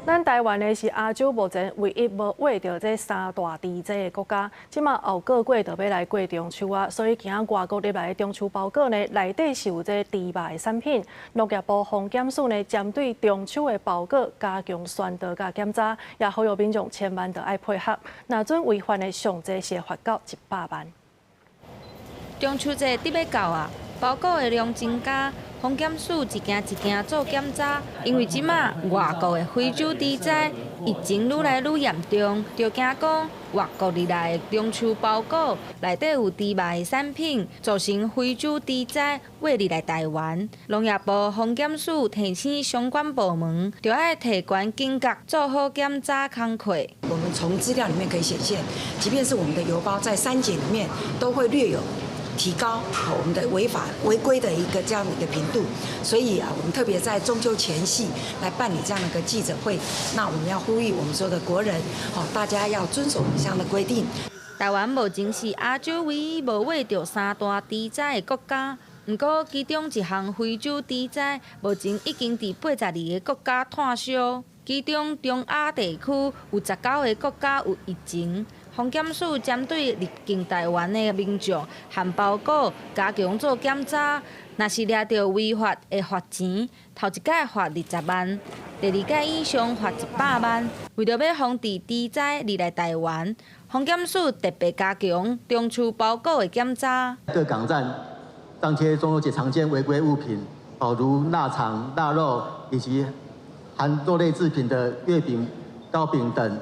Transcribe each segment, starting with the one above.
咱台湾呢是亚洲目前唯一无画到这三大地这个国家，即马后个月就要来过中秋啊，所以今仔外国入来的中秋包裹呢，内底是有这猪肉的产品。农业部防检署呢，针对中秋的包裹加强宣导甲检查，也呼吁民众千万要爱配合，若准违反的上济是罚到100万。中秋节得要到啊，包裹的量增加。防检署一件一件做检查，因为即马外国的非洲猪仔疫情愈来愈严重，就惊讲外国入来的中秋包裹内底有猪肉的产品，造成非洲猪仔挖入来台湾。农业部防检署提醒相关部门，就要提悬警觉，做好检查工作。我们从资料里面可以显现，即便是我们的邮包在3检里面都会略有提高我们的违规的一个这样的一个频度，所以我们特别在中秋前夕来办理这样的一个记者会。那我们要呼吁我们所有的国人，大家要遵守这样的规定。台湾目前是亚洲唯一无画到三大猪仔的国家，不过其中一项非洲猪仔目前已经伫82个国家摊销，其中中亚地区有19个国家有疫情。防检署针对入境台湾的民众和包裹加强做检查，若是抓到违法会罚钱，头一届罚20万，第二届以上罚100万。为着要防止猪仔入来台湾，防检署特别加强中秋包裹的检查。各港站张贴中秋节常见违规物品，如腊肠、腊肉以及含肉类制品的月饼、糕饼等。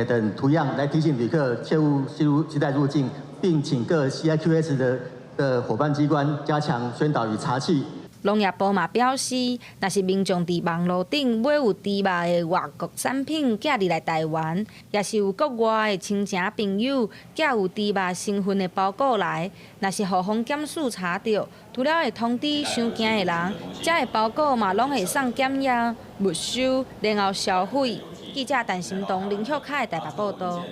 等图样来提醒旅客切勿携带入境，并请各 CIQS 的伙伴机关加强宣导与查缉。农业部嘛表示，若是民众伫网络顶买有猪肉的外国产品寄入来台湾，也是有国外的亲情朋友寄有猪肉成分的包裹来，若是互防检署查到，除了会通知伤惊的人，这个包裹嘛拢会送检验、没收，然后销毁。记者陈新东、林孝凯台北报道。